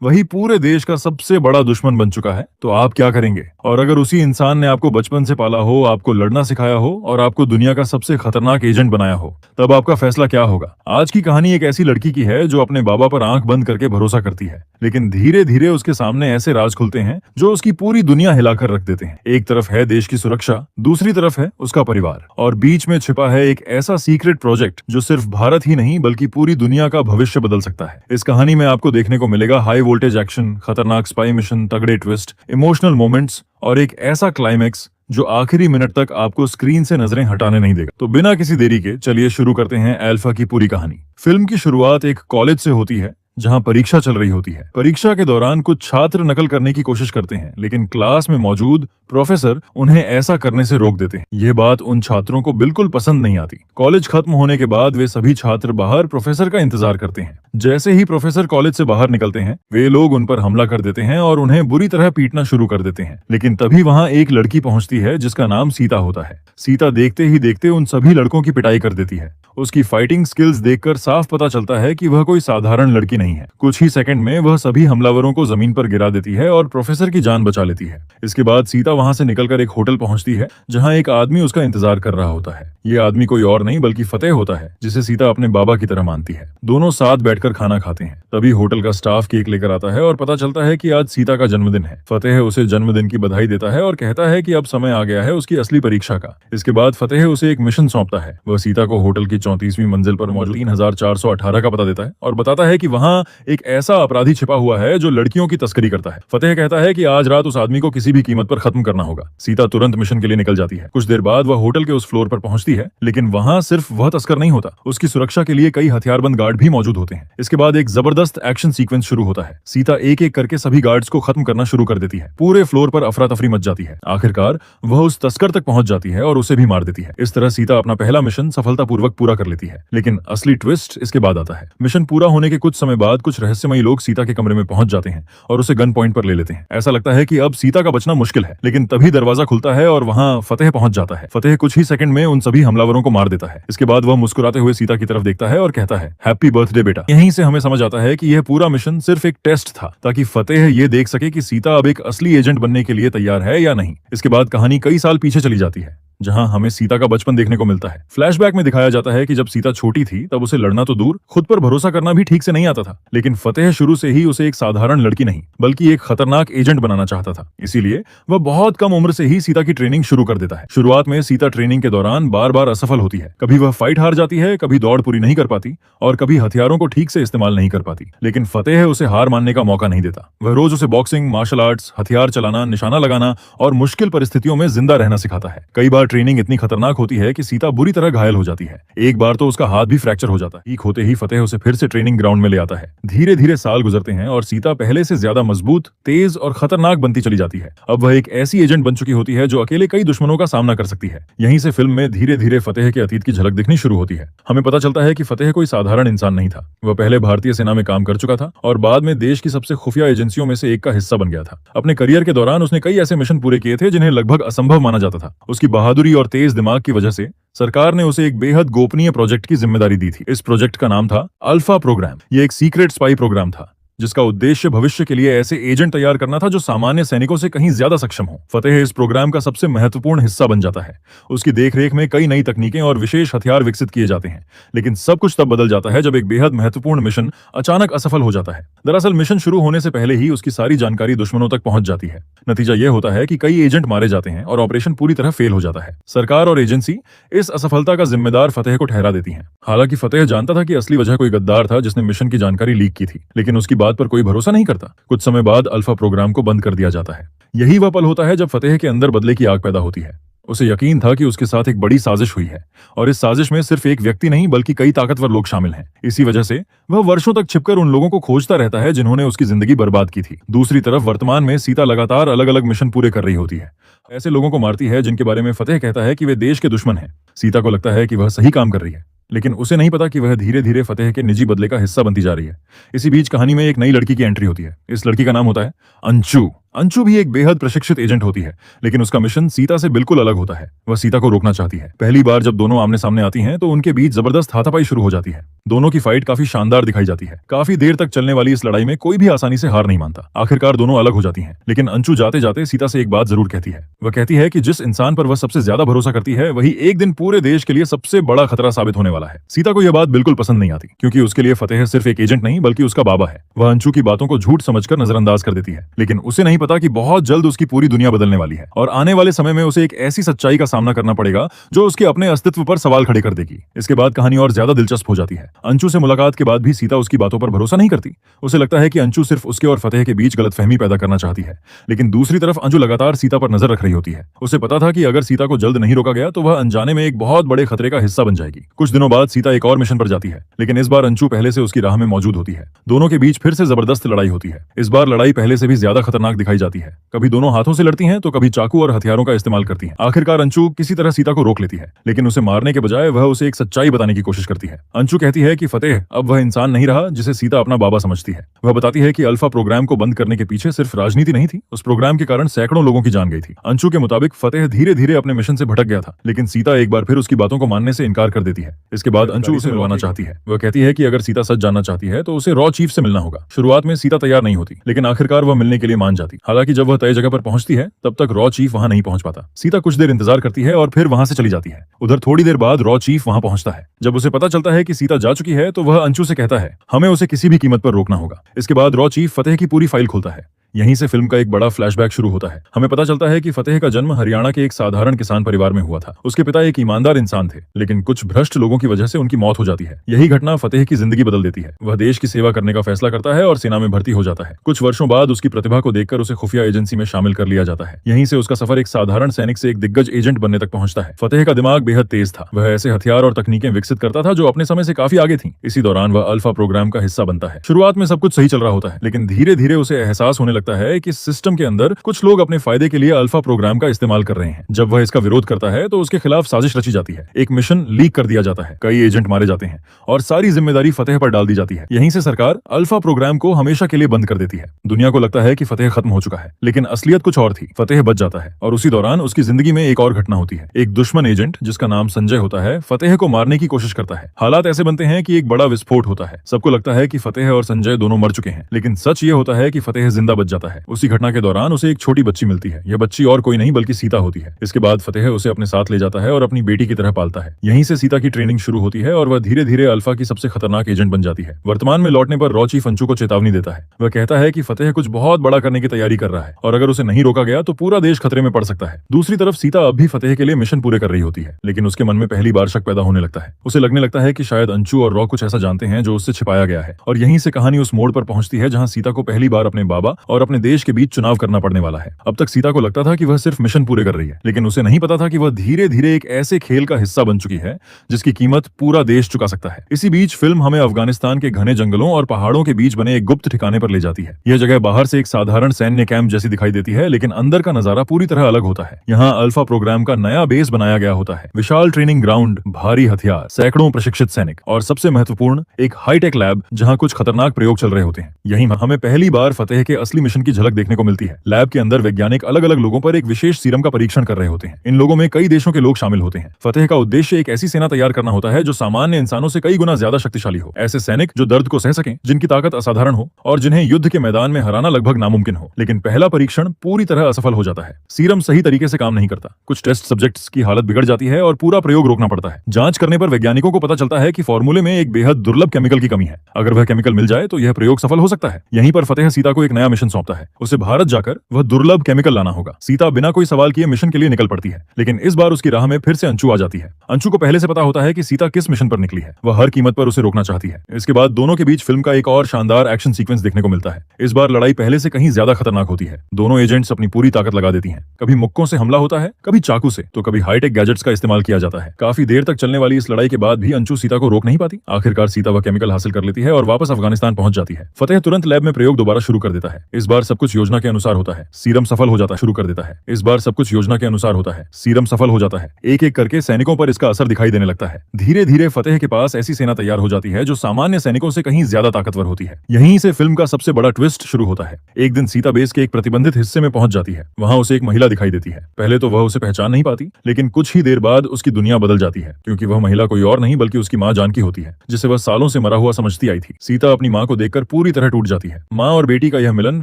वही पूरे देश का सबसे बड़ा दुश्मन बन चुका है, तो आप क्या करेंगे? और अगर उसी इंसान ने आपको बचपन से पाला हो, आपको लड़ना सिखाया हो और आपको दुनिया का सबसे खतरनाक एजेंट बनाया हो, तब आपका फैसला क्या होगा? आज की कहानी एक ऐसी लड़की की है जो अपने बाबा पर आंख बंद करके भरोसा करती है, लेकिन धीरे धीरे उसके सामने ऐसे राज खुलते हैं जो उसकी पूरी दुनिया हिलाकर रख देते हैं। एक तरफ है देश की सुरक्षा, दूसरी तरफ है उसका परिवार, और बीच में छिपा है एक ऐसा सीक्रेट प्रोजेक्ट जो सिर्फ भारत ही नहीं बल्कि पूरी दुनिया का भविष्य बदल सकता है। इस कहानी में आपको देखने को मिलेगा हाई वोल्टेज एक्शन, खतरनाक स्पाई मिशन, तगड़े ट्विस्ट, इमोशनल मोमेंट्स और एक ऐसा क्लाइमैक्स जो आखिरी मिनट तक आपको स्क्रीन से नजरें हटाने नहीं देगा। तो बिना किसी देरी के चलिए शुरू करते हैं अल्फा की पूरी कहानी। फिल्म की शुरुआत एक कॉलेज से होती है जहां परीक्षा चल रही होती है। परीक्षा के दौरान कुछ छात्र नकल करने की कोशिश करते हैं, लेकिन क्लास में मौजूद प्रोफेसर उन्हें ऐसा करने से रोक देते हैं। ये बात उन छात्रों को बिल्कुल पसंद नहीं आती। कॉलेज खत्म होने के बाद वे सभी छात्र बाहर प्रोफेसर का इंतजार करते हैं। जैसे ही प्रोफेसर कॉलेज से बाहर निकलते हैं, वे लोग उन पर हमला कर देते हैं और उन्हें बुरी तरह पीटना शुरू कर देते हैं। लेकिन तभी वहां एक लड़की पहुंचती है जिसका नाम सीता होता है। सीता देखते ही देखते उन सभी लड़कों की पिटाई कर देती है। उसकी फाइटिंग स्किल्स देखकर साफ पता चलता है कि वह कोई साधारण लड़की नहीं है। कुछ ही सेकंड में वह सभी हमलावरों को जमीन पर गिरा देती है और प्रोफेसर की जान बचा लेती है। इसके बाद सीता वहां से निकलकर एक होटल पहुंचती है जहां एक आदमी उसका इंतजार कर रहा होता है। ये आदमी कोई और नहीं बल्कि फतेह होता है, जिसे सीता अपने बाबा की तरह मानती है। दोनों साथ बैठकर खाना खाते हैं। तभी होटल का स्टाफ केक लेकर आता है और पता चलता है कि आज सीता का जन्मदिन है। फतेह उसे जन्मदिन की बधाई देता है और कहता है कि अब समय आ गया है उसकी असली परीक्षा का। इसके बाद फतेह उसे एक मिशन सौंपता है। वह सीता को होटल की 34वीं मंजिल पर मौजूद 3418 का पता देता है और बताता है कि वहां एक ऐसा अपराधी छिपा हुआ है जो लड़कियों की तस्करी करता है। फतेह कहता है कि आज रात उस आदमी को किसी भी कीमत पर खत्म करना होगा। सीता तुरंत मिशन के लिए निकल जाती है। कुछ देर बाद वह होटल के उस फ्लोर पर पहुंचती है, लेकिन वहां सिर्फ वह तस्कर नहीं होता, उसकी सुरक्षा के लिए कई हथियारबंद गार्ड भी मौजूद होते हैं। इसके बाद एक जबरदस्त एक्शन सीक्वेंस शुरू होता है। सीता एक एक करके सभी गार्ड्स को खत्म करना शुरू कर देती है। पूरे फ्लोर पर अफरा तफरी मच जाती है। आखिरकार वह उस तस्कर तक पहुंच जाती है और उसे भी मार देती है। इस तरह सीता अपना पहला मिशन सफलतापूर्वक पूरा कर लेती है। लेकिन असली ट्विस्ट इसके बाद आता है। मिशन पूरा होने के कुछ समय बाद कुछ रहस्यमयी लोग सीता के कमरे में पहुंच जाते हैं और उसे गन पॉइंट पर ले लेते हैं। ऐसा लगता है कि अब सीता का बचना मुश्किल है, लेकिन तभी दरवाजा खुलता है और वहां फतेह पहुंच जाता है। फतेह कुछ ही सेकंड में उन सभी हमलावरों को मार देता है। इसके बाद वह मुस्कुराते हुए सीता की तरफ देखता है और कहता है, हैप्पी बर्थडे बेटा। यहीं से हमें समझ आता है कि यह पूरा मिशन सिर्फ एक टेस्ट था, ताकि फतेह ये देख सके कि सीता अब एक असली एजेंट बनने के लिए तैयार है या नहीं। इसके बाद कहानी कई साल पीछे चली जाती है, जहां हमें सीता का बचपन देखने को मिलता है। फ्लैशबैक में दिखाया जाता है कि जब सीता छोटी थी तब उसे लड़ना तो दूर, खुद पर भरोसा करना भी ठीक से नहीं आता था। लेकिन फतेह शुरू से ही उसे एक साधारण लड़की नहीं बल्कि एक खतरनाक एजेंट बनाना चाहता था। इसीलिए वह बहुत कम उम्र से ही सीता की ट्रेनिंग शुरू कर देता है। शुरुआत में सीता ट्रेनिंग के दौरान बार बार असफल होती है। कभी वह फाइट हार जाती है, कभी दौड़ पूरी नहीं कर पाती और कभी हथियारों को ठीक से इस्तेमाल नहीं कर पाती। लेकिन फतेह उसे हार मानने का मौका नहीं देता। वह रोज उसे बॉक्सिंग, मार्शल आर्ट्स, हथियार चलाना, निशाना लगाना और मुश्किल परिस्थितियों में जिंदा रहना सिखाता है। कई बार ट्रेनिंग इतनी खतरनाक होती है कि सीता बुरी तरह घायल हो जाती है। एक बार तो उसका हाथ भी फ्रैक्चर हो जाता है। ठीक होते ही फतेह उसे फिर से ट्रेनिंग ग्राउंड में ले आता है। धीरे धीरे साल गुजरते हैं और सीता पहले से ज्यादा मजबूत, तेज और खतरनाक बनती चली जाती है। अब वह एक ऐसी एजेंट बन चुकी होती है जो अकेले कई दुश्मनों का सामना कर सकती है। यहीं से फिल्म में धीरे धीरे फतेह के अतीत की झलक दिखनी शुरू होती है। हमें पता चलता है कि फतेह कोई साधारण इंसान नहीं था। वह पहले भारतीय सेना में काम कर चुका था और बाद में देश की सबसे खुफिया एजेंसियों में से एक का हिस्सा बन गया था। अपने करियर के दौरान उसने कई ऐसे मिशन पूरे किए थे जिन्हें लगभग असंभव माना जाता था। उसकी बहादुरी और तेज दिमाग की वजह से सरकार ने उसे एक बेहद गोपनीय प्रोजेक्ट की जिम्मेदारी दी थी। इस प्रोजेक्ट का नाम था अल्फा प्रोग्राम। ये एक सीक्रेट स्पाई प्रोग्राम था जिसका उद्देश्य भविष्य के लिए ऐसे एजेंट तैयार करना था जो सामान्य सैनिकों से कहीं ज्यादा सक्षम हो। फतेह इस प्रोग्राम का सबसे महत्वपूर्ण हिस्सा बन जाता है। उसकी देखरेख में कई नई तकनीकें और विशेष हथियार विकसित किए जाते हैं। लेकिन सब कुछ तब बदल जाता है जब एक बेहद महत्वपूर्ण मिशन अचानक असफल हो जाता है। दरअसल मिशन शुरू होने से पहले ही उसकी सारी जानकारी दुश्मनों तक पहुंच जाती है। नतीजा यह होता है कि कई एजेंट मारे जाते हैं और ऑपरेशन पूरी तरह फेल हो जाता है। सरकार और एजेंसी इस असफलता का जिम्मेदार फतेह को ठहरा देती है। हालांकि फतेह जानता था कि असली वजह कोई गद्दार था जिसने मिशन की जानकारी लीक की थी, लेकिन उसकी बात पर कोई भरोसा नहीं करता। कुछ समय बाद अल्फा प्रोग्राम को बंद कर दिया जाता है। यही वह पल होता है जब फतेह के अंदर बदले की आग पैदा होती है। उसे यकीन था कि उसके साथ एक बड़ी साजिश हुई है और इस साजिश में सिर्फ एक व्यक्ति नहीं बल्कि कई ताकतवर लोग शामिल हैं। इसी वजह से वह वर्षों तक छिपकर उन लोगों को खोजता रहता है जिन्होंने उसकी जिंदगी बर्बाद की थी। दूसरी तरफ वर्तमान में सीता लगातार अलग अलग मिशन पूरे कर रही होती है। ऐसे लोगों को मारती है जिनके बारे में फतेह कहता है कि वे देश के दुश्मन हैं। सीता को लगता है कि वह सही काम कर रही है, लेकिन उसे नहीं पता कि वह धीरे धीरे फतेह के निजी बदले का हिस्सा बनती जा रही है। इसी बीच कहानी में एक नई लड़की की एंट्री होती है। इस लड़की का नाम होता है अंशु। अंशु भी एक बेहद प्रशिक्षित एजेंट होती है, लेकिन उसका मिशन सीता से बिल्कुल अलग होता है। वह सीता को रोकना चाहती है। पहली बार जब दोनों आमने सामने आती हैं, तो उनके बीच जबरदस्त हाथापाई शुरू हो जाती है। दोनों की फाइट काफी शानदार दिखाई जाती है। काफी देर तक चलने वाली इस लड़ाई में कोई भी आसानी से हार नहीं मानता। आखिरकार दोनों अलग हो जाती हैं, लेकिन अंशु जाते जाते सीता से एक बात जरूर कहती है। वह कहती है कि जिस इंसान पर वह सबसे ज्यादा भरोसा करती है, वही एक दिन पूरे देश के लिए सबसे बड़ा खतरा साबित होने वाला है। सीता को यह बात बिल्कुल पसंद नहीं आती, क्योंकि उसके लिए फतेह सिर्फ एक एजेंट नहीं बल्कि उसका बाबा है। वह अंशु की बातों को झूठ समझकर नजरअंदाज कर देती है, लेकिन उसे नहीं पता कि बहुत जल्द उसकी पूरी दुनिया बदलने वाली है और आने वाले समय में उसे एक ऐसी सच्चाई का सामना करना पड़ेगा जो उसके अपने अस्तित्व पर सवाल खड़े कर देगी। इसके बाद कहानी और ज्यादा दिलचस्प हो जाती है। अंशु से मुलाकात के बाद भी सीता उसकी बातों पर भरोसा नहीं करती। उसे लगता है कि अंशु सिर्फ उसके और फतेह के बीच गलतफहमी पैदा करना चाहती है, लेकिन दूसरी तरफ अंशु लगातार सीता पर नजर रख रही होती है। उसे पता था कि अगर सीता को जल्द नहीं रोका गया तो वह अनजाने में एक बहुत बड़े खतरे का हिस्सा बन जाएगी। कुछ दिनों बाद सीता एक और मिशन पर जाती है, लेकिन इस बार अंशु पहले से उसकी राह में मौजूद होती है। दोनों के बीच फिर से जबरदस्त लड़ाई होती है। इस बार लड़ाई पहले से भी ज्यादा खतरनाक दिखाई जाती है। कभी दोनों हाथों से लड़ती हैं, तो कभी चाकू और हथियारों का इस्तेमाल करती हैं। आखिरकार अंशु किसी तरह सीता को रोक लेती है, लेकिन उसे मारने के बजाय वह उसे एक सच्चाई बताने की कोशिश करती है। अंशु कहती है कि फतेह अब वह इंसान नहीं रहा जिसे सीता अपना बाबा समझती है। वह बताती है कि अल्फा प्रोग्राम को बंद करने के पीछे सिर्फ राजनीति नहीं थी, उस प्रोग्राम के कारण सैकड़ों लोगों की जान गई थी। अंशु के मुताबिक फतेह धीरे धीरे अपने मिशन से भटक गया था, लेकिन सीता एक बार फिर उसकी बातों को मानने से इनकार कर देती है। इसके बाद अंशु उसे मिलवाना चाहती है। वह कहती है कि अगर सीता सच जानना चाहती है तो उसे रॉ चीफ से मिलना होगा। शुरुआत में सीता तैयार नहीं होती, लेकिन आखिरकार वह मिलने के लिए मान जाती। हालांकि जब वह तय जगह पर पहुंचती है, तब तक रॉ चीफ वहां नहीं पहुंच पाता। सीता कुछ देर इंतजार करती है और फिर वहां से चली जाती है। उधर थोड़ी देर बाद रॉ चीफ वहां पहुंचता है। जब उसे पता चलता है कि सीता जा चुकी है, तो वह अंशु से कहता है हमें उसे किसी भी कीमत पर रोकना होगा। इसके बाद रॉ चीफ फतेह की पूरी फाइल खोलता है। यहीं से फिल्म का एक बड़ा फ्लैशबैक शुरू होता है। हमें पता चलता है कि फतेह का जन्म हरियाणा के एक साधारण किसान परिवार में हुआ था। उसके पिता एक ईमानदार इंसान थे, लेकिन कुछ भ्रष्ट लोगों की वजह से उनकी मौत हो जाती है। यही घटना फतेह की जिंदगी बदल देती है। वह देश की सेवा करने का फैसला करता है और सेना में भर्ती हो जाता है। कुछ वर्षों बाद उसकी प्रतिभा को देखकर उसे खुफिया एजेंसी में शामिल कर लिया जाता है। यहीं से उसका सफर एक साधारण सैनिक से एक दिग्गज एजेंट बनने तक पहुंचता है। फतेह का दिमाग बेहद तेज था। वह ऐसे हथियार और तकनीकें विकसित करता था जो अपने समय से काफी आगे थी। इसी दौरान वह अल्फा प्रोग्राम का हिस्सा बनता है। शुरुआत में सब कुछ सही चल रहा होता है, लेकिन धीरे धीरे उसे एहसास होने लगता है कि सिस्टम के अंदर कुछ लोग अपने फायदे के लिए अल्फा प्रोग्राम का इस्तेमाल कर रहे हैं। जब वह इसका विरोध करता है, तो उसके खिलाफ साजिश रची जाती है। एक मिशन लीक कर दिया जाता है, कई एजेंट मारे जाते हैं और सारी जिम्मेदारी फतेह पर डाल दी जाती है। यहीं से सरकार अल्फा प्रोग्राम को हमेशा के लिए बंद कर देती है। दुनिया को लगता है कि फतेह खत्म हो चुका है, लेकिन असलियत कुछ और थी। फतेह बच जाता है और उसी दौरान उसकी जिंदगी में एक और घटना होती है। एक दुश्मन एजेंट जिसका नाम संजय होता है, फतेह को मारने की कोशिश करता है। हालात ऐसे बनते हैं कि एक बड़ा विस्फोट होता है। सबको लगता है कि फतेह और संजय दोनों मर चुके हैं, लेकिन सच ये होता है कि फतेह जिंदा बच जाता है। उसी घटना के दौरान उसे एक छोटी बच्ची मिलती है। यह बच्ची और कोई नहीं बल्कि सीता होती है। इसके बाद फतेह उसे अपने साथ ले जाता है और अपनी बेटी की तरह पालता है। यहीं से सीता की ट्रेनिंग शुरू होती है और वह धीरे धीरे अल्फा की सबसे खतरनाक एजेंट बन जाती है। वर्तमान में लौटने पर रॉ चीफ अंशु को चेतावनी देता है। वह कहता है कि फतेह कुछ बहुत बड़ा करने की तैयारी कर रहा है और अगर उसे नहीं रोका गया तो पूरा देश खतरे में पड़ सकता है। दूसरी तरफ सीता अब भी फतेह के लिए मिशन पूरे कर रही होती है, लेकिन उसके मन में पहली बार शक पैदा होने लगता है। उसे लगने लगता है कि शायद अंशु और रॉ कुछ ऐसा जानते हैं जो उससे छिपाया गया है। और यहीं से कहानी उस मोड़ पर पहुंचती है जहां सीता को पहली बार अपने बाबा और अपने देश के बीच चुनाव करना पड़ने वाला है। अब तक सीता को लगता था कि वह सिर्फ मिशन पूरे कर रही है, लेकिन उसे नहीं पता था कि वह धीरे धीरे एक ऐसे खेल का हिस्सा बन चुकी है जिसकी कीमत पूरा देश चुका सकता है। इसी बीच फिल्म हमें अफगानिस्तान के घने जंगलों और पहाड़ों के बीच बने एक गुप्त ठिकाने पर ले जाती है। यह जगह बाहर से एक साधारण सैन्य कैंप जैसी दिखाई देती है, लेकिन अंदर का नजारा पूरी तरह अलग होता है। यहाँ अल्फा प्रोग्राम का नया बेस बनाया गया होता है। विशाल ट्रेनिंग ग्राउंड, भारी हथियार, सैकड़ों प्रशिक्षित सैनिक और सबसे महत्वपूर्ण एक हाईटेक लैब जहाँ कुछ खतरनाक प्रयोग चल रहे होते हैं। यहीं हमें पहली बार फतेह के असली मिशन की झलक देखने को मिलती है। लैब के अंदर वैज्ञानिक अलग अलग लोगों पर एक विशेष सीरम का परीक्षण कर रहे होते हैं। इन लोगों में कई देशों के लोग शामिल होते हैं। फतेह का उद्देश्य एक ऐसी सेना तैयार करना होता है जो सामान्य इंसानों से कई गुना ज्यादा शक्तिशाली हो। ऐसे सैनिक जो दर्द को सह सकें, जिनकी ताकत असाधारण हो और जिन्हें युद्ध के मैदान में हराना लगभग नामुमकिन हो। लेकिन पहला परीक्षण पूरी तरह असफल हो जाता है। सीरम सही तरीके से काम नहीं करता। कुछ टेस्ट सब्जेक्ट्स की हालत बिगड़ जाती है और पूरा प्रयोग रोकना पड़ता है। जांच करने पर वैज्ञानिकों को पता चलता है कि फॉर्मूले में एक बेहद दुर्लभ केमिकल की कमी है। अगर वह केमिकल मिल जाए तो यह प्रयोग सफल हो सकता है। यहीं पर फतेह सीता को एक नया मिशन सौंपता है। उसे भारत जाकर वह दुर्लभ केमिकल लाना होगा। सीता बिना कोई सवाल किए मिशन के लिए निकल पड़ती है, लेकिन इस बार उसकी राह में फिर से अंशु आ जाती है। अंशु को पहले से पता होता है कि सीता किस मिशन पर निकली है। वह हर कीमत पर उसे रोकना चाहती है। इसके बाद दोनों के बीच फिल्म का एक और शानदार एक्शन सीक्वेंस देखने को मिलता है। इस बार लड़ाई पहले से कहीं ज्यादा खतरनाक होती है। दोनों एजेंट्स अपनी पूरी ताकत लगा देती हैं। कभी मुक्कों से हमला होता है, कभी चाकू से, तो कभी हाईटेक गैजेट्स का इस्तेमाल किया जाता है। काफी देर तक चलने वाली इस लड़ाई के बाद भी अंशु सीता को रोक नहीं पाती। आखिरकार सीता वह केमिकल हासिल कर लेती है और वापस अफगानिस्तान पहुंच जाती है। फतेह तुरंत लैब में प्रयोग दोबारा शुरू कर देता है। इस बार सब कुछ योजना के अनुसार होता है। सीरम सफल हो जाता शुरू कर देता है। इस बार सब कुछ योजना के अनुसार होता है। सीरम सफल हो जाता है। एक एक करके सैनिकों पर इसका असर दिखाई देने लगता है। धीरे धीरे फतेह के पास ऐसी सेना तैयार हो जाती है जो सामान्य सैनिकों से कहीं ज्यादा ताकतवर होती है। यहीं से फिल्म का सबसे बड़ा ट्विस्ट शुरू होता है। एक दिन सीता बेस के एक प्रतिबंधित हिस्से में पहुंच जाती है। वहां उसे एक महिला दिखाई देती है। पहले तो वह उसे पहचान नहीं पाती, लेकिन कुछ ही देर बाद उसकी दुनिया बदल जाती है, क्योंकि वह महिला कोई और नहीं बल्कि उसकी माँ जानकी होती है, जिसे वह सालों से मरा हुआ समझती आई थी। सीता अपनी माँ को देखकर पूरी तरह टूट जाती है। माँ और बेटी का यह मिलन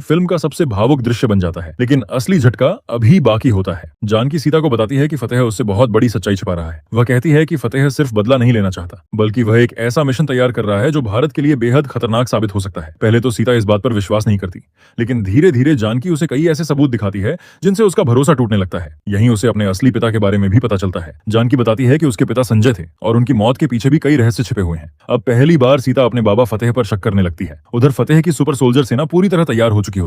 फिल्म का सबसे भावुक दृश्य बन जाता है, लेकिन असली झटका अभी बाकी होता है। जानकी सीता को बताती है कि फतेह उससे बहुत बड़ी सच्चाई छिपा रहा है। वह कहती है कि फतेह सिर्फ बदला नहीं लेना चाहता, बल्कि वह एक ऐसा मिशन तैयार कर रहा है जो भारत के लिए बेहद खतरनाक साबित हो सकता है। पहले तो सीता इस बात पर विश्वास नहीं करती, लेकिन धीरे धीरे जानकी उसे कई ऐसे सबूत दिखाती है जिनसे उसका भरोसा टूटने लगता है। यहीं उसे अपने असली पिता के बारे में भी पता चलता है। जानकी बताती है कि उसके पिता संजय थे और उनकी मौत के पीछे भी कई रहस्य छिपे हुए हैं। अब पहली बार सीता अपने बाबा फतेह पर शक करने लगती है। उधर फतेह की सुपर सोल्जर सेना पूरी तरह तैयार हो चुकी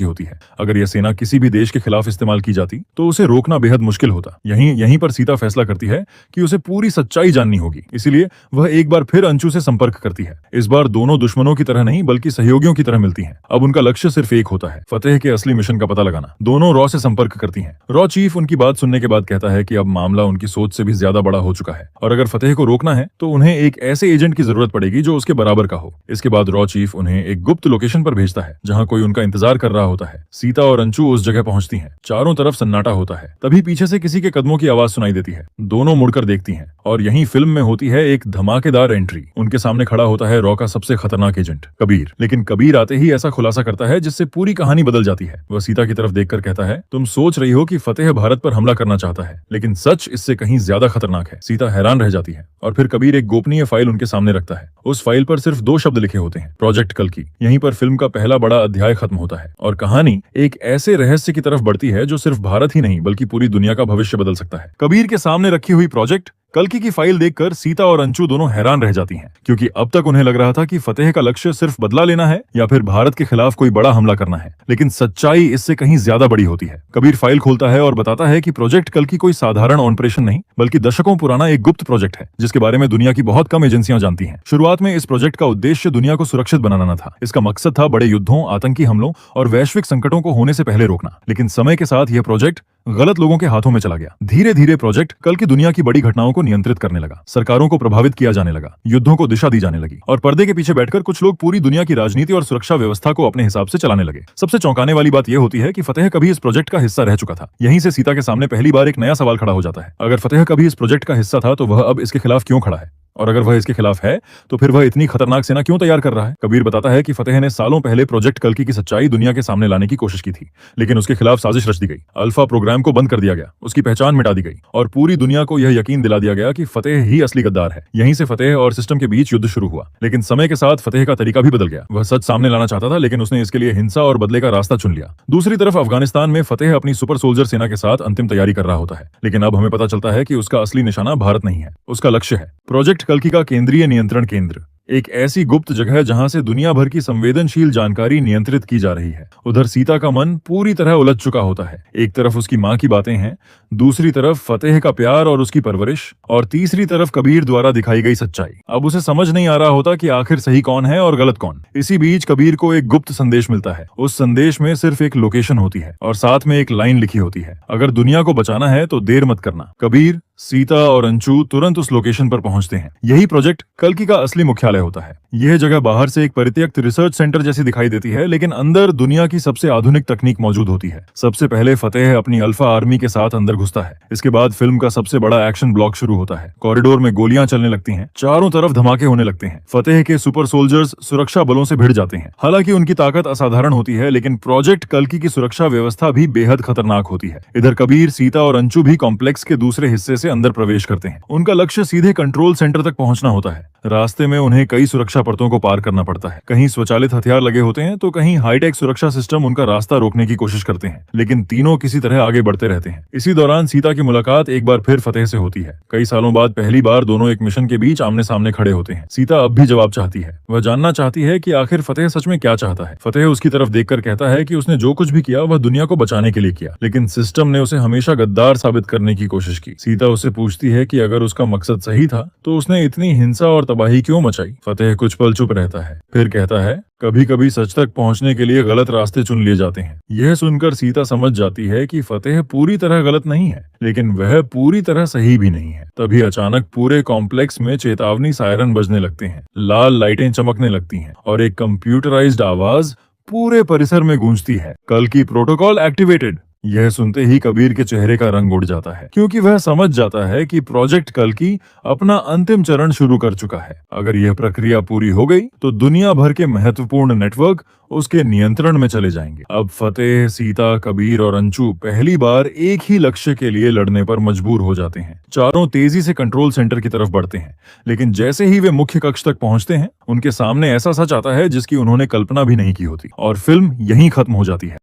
होती है। अगर यह सेना किसी भी देश के खिलाफ इस्तेमाल की जाती तो उसे रोकना बेहद मुश्किल होता। यहीं पर सीता फैसला करती है कि उसे पूरी सच्चाई जाननी होगी। इसीलिए वह एक बार फिर अंशु से संपर्क करती है। इस बार दोनों दुश्मनों की तरह नहीं बल्कि सहयोगियों की तरह मिलती हैं। अब उनका लक्ष्य सिर्फ एक होता है, फतेह के असली मिशन का पता लगाना। दोनों रॉ से संपर्क करती हैं। रॉ चीफ उनकी बात सुनने के बाद कहता है कि अब मामला उनकी सोच से भी ज्यादा बड़ा हो चुका है और अगर फतेह को रोकना है तो उन्हें एक ऐसे एजेंट की जरूरत पड़ेगी जो उसके बराबर का हो। इसके बाद रॉ चीफ उन्हें एक गुप्त लोकेशन पर भेजता है जहां कोई उनका इंतजार कर रहा होता है। सीता और अंशु उस जगह पहुंचती हैं। चारों तरफ सन्नाटा होता है। तभी पीछे से किसी के कदमों की आवाज सुनाई देती है। दोनों मुड़कर देखती हैं और यहीं फिल्म में होती है एक धमाकेदार एंट्री। उनके सामने खड़ा होता है रॉ का सबसे खतरनाक एजेंट कबीर। लेकिन कबीर आते ही ऐसा खुलासा करता है जिससे पूरी कहानी बदल जाती है। वह सीता की तरफ देखकर कहता है, तुम सोच रही हो कि फतेह भारत पर हमला करना चाहता है, लेकिन सच इससे कहीं ज्यादा खतरनाक है। सीता हैरान रह जाती है और फिर कबीर एक गोपनीय फाइल उनके सामने रखता है। उस फाइल पर सिर्फ 2 शब्द लिखे होते हैं, प्रोजेक्ट कल्कि। यहीं पर फिल्म का पहला बड़ा अध्याय खत्म होता है और कहानी एक ऐसे रहस्य की तरफ बढ़ती है जो सिर्फ भारत ही नहीं बल्कि पूरी दुनिया का भविष्य बदल सकता है। कबीर के सामने रखी हुई प्रोजेक्ट कल्कि की फाइल देखकर सीता और अंशु दोनों हैरान रह जाती हैं, क्योंकि अब तक उन्हें लग रहा था कि फतेह का लक्ष्य सिर्फ बदला लेना है या फिर भारत के खिलाफ कोई बड़ा हमला करना है, लेकिन सच्चाई इससे कहीं ज्यादा बड़ी होती है। कबीर फाइल खोलता है और बताता है कि प्रोजेक्ट कल्कि कोई साधारण ऑपरेशन नहीं बल्कि दशकों पुराना एक गुप्त प्रोजेक्ट है जिसके बारे में दुनिया की बहुत कम एजेंसियां जानती हैं। शुरुआत में इस प्रोजेक्ट का उद्देश्य दुनिया को सुरक्षित बनाना था। इसका मकसद था बड़े युद्धों, आतंकी हमलों और वैश्विक संकटों को होने से पहले रोकना। लेकिन समय के साथ यह प्रोजेक्ट गलत लोगों के हाथों में चला गया। धीरे धीरे प्रोजेक्ट कल्कि दुनिया की बड़ी घटनाओं को नियंत्रित करने लगा, सरकारों को प्रभावित किया जाने लगा, युद्धों को दिशा दी जाने लगी और पर्दे के पीछे बैठकर कुछ लोग पूरी दुनिया की राजनीति और सुरक्षा व्यवस्था को अपने हिसाब से चलाने लगे। सबसे चौंकाने वाली बात यह होती है कि फतेह कभी इस प्रोजेक्ट का हिस्सा रह चुका था। यहीं से सीता के सामने पहली बार एक नया सवाल खड़ा हो जाता है। अगर फतेह कभी इस प्रोजेक्ट का हिस्सा था तो वह अब इसके खिलाफ क्यों खड़ा है, और अगर वह इसके खिलाफ है तो फिर वह इतनी खतरनाक सेना क्यों तैयार कर रहा है। कबीर बताता है कि फतेह ने सालों पहले प्रोजेक्ट कल्कि की सच्चाई दुनिया के सामने लाने की कोशिश की थी, लेकिन उसके खिलाफ साजिश रच दी गई। अल्फा प्रोग्राम को बंद कर दिया गया, उसकी पहचान मिटा दी गई और पूरी दुनिया को यह यकीन दिला दिया गया कि फतेह ही असली गद्दार है। यहीं से फतेह और सिस्टम के बीच युद्ध शुरू हुआ। लेकिन समय के साथ फतेह का तरीका भी बदल गया। वह सच सामने लाना चाहता था, लेकिन उसने इसके लिए हिंसा और बदले का रास्ता चुन लिया। दूसरी तरफ अफगानिस्तान में फतेह अपनी सुपर सोल्जर सेना के साथ अंतिम तैयारी कर रहा होता है, लेकिन अब हमें पता चलता है कि उसका असली निशाना भारत नहीं है, उसका लक्ष्य है प्रोजेक्ट कल्कि का केंद्रीय नियंत्रण केंद्र, एक ऐसी गुप्त जगह जहां से दुनिया भर की संवेदनशील जानकारी नियंत्रित की जा रही है। उधर सीता का मन पूरी तरह उलझ चुका होता है। एक तरफ उसकी माँ की बातें हैं, दूसरी तरफ फतेह का प्यार और उसकी परवरिश, और तीसरी तरफ कबीर द्वारा दिखाई गई सच्चाई। अब उसे समझ नहीं आ रहा होता कि आखिर सही कौन है और गलत कौन। इसी बीच कबीर को एक गुप्त संदेश मिलता है। उस संदेश में सिर्फ एक लोकेशन होती है और साथ में एक लाइन लिखी होती है, अगर दुनिया को बचाना है तो देर मत करना। कबीर, सीता और अंशु तुरंत उस लोकेशन पर पहुंचते हैं। यही प्रोजेक्ट कल्कि का असली मुख्यालय होता है। यह जगह बाहर से एक परित्यक्त रिसर्च सेंटर जैसी दिखाई देती है, लेकिन अंदर दुनिया की सबसे आधुनिक तकनीक मौजूद होती है। सबसे पहले फतेह अपनी अल्फा आर्मी के साथ अंदर घुसता है। इसके बाद फिल्म का सबसे बड़ा एक्शन ब्लॉक शुरू होता है। कॉरिडोर में गोलियां चलने लगती हैं, चारों तरफ धमाके होने लगते हैं। फतेह के सुपर सोल्जर्स सुरक्षा बलों से भिड़ जाते हैं। हालांकि उनकी ताकत असाधारण होती है, लेकिन प्रोजेक्ट कल्कि की सुरक्षा व्यवस्था भी बेहद खतरनाक होती है। इधर कबीर, सीता और अंशु भी कॉम्प्लेक्स के दूसरे हिस्से से अंदर प्रवेश करते हैं। उनका लक्ष्य सीधे कंट्रोल सेंटर तक पहुंचना होता है। रास्ते में उन्हें कई सुरक्षा परतों को पार करना पड़ता है। कहीं स्वचालित हथियार लगे होते हैं तो कहीं हाईटेक सुरक्षा सिस्टम उनका रास्ता रोकने की कोशिश करते हैं, लेकिन तीनों किसी तरह आगे बढ़ते रहते हैं। इसी दौरान सीता की मुलाकात एक बार फिर फतेह से होती है। कई सालों बाद पहली बार दोनों एक मिशन के बीच आमने सामने खड़े होते हैं। सीता अब भी जवाब चाहती है। वह जानना चाहती है कि आखिर फतेह सच में क्या चाहता है। फतेह उसकी तरफ देखकर कहता है कि उसने जो कुछ भी किया वह दुनिया को बचाने के लिए किया, लेकिन सिस्टम ने उसे हमेशा गद्दार साबित करने की कोशिश की। सीता उससे पूछती है कि अगर उसका मकसद सही था तो उसने इतनी हिंसा और तबाही क्यों मचाई। आई। फतेह कुछ पल चुप रहता है, फिर कहता है, कभी कभी सच तक पहुंचने के लिए गलत रास्ते चुन लिए जाते हैं। यह सुनकर सीता समझ जाती है कि फतेह पूरी तरह गलत नहीं है, लेकिन वह पूरी तरह सही भी नहीं है। तभी अचानक पूरे कॉम्प्लेक्स में चेतावनी सायरन बजने लगते हैं, लाल लाइटें चमकने लगती हैं और एक कंप्यूटराइज्ड आवाज पूरे परिसर में गूंजती है, कल की प्रोटोकॉल एक्टिवेटेड। यह सुनते ही कबीर के चेहरे का रंग उड़ जाता है, क्योंकि वह समझ जाता है कि प्रोजेक्ट कल की अपना अंतिम चरण शुरू कर चुका है। अगर यह प्रक्रिया पूरी हो गई तो दुनिया भर के महत्वपूर्ण नेटवर्क उसके नियंत्रण में चले जाएंगे। अब फतेह, सीता, कबीर और अंशु पहली बार एक ही लक्ष्य के लिए लड़ने पर मजबूर हो जाते हैं। चारों तेजी से कंट्रोल सेंटर की तरफ बढ़ते हैं, लेकिन जैसे ही वे मुख्य कक्ष तक पहुंचते हैं, उनके सामने ऐसा सच आता है जिसकी उन्होंने कल्पना भी नहीं की होती, और फिल्म यहीं खत्म हो जाती है।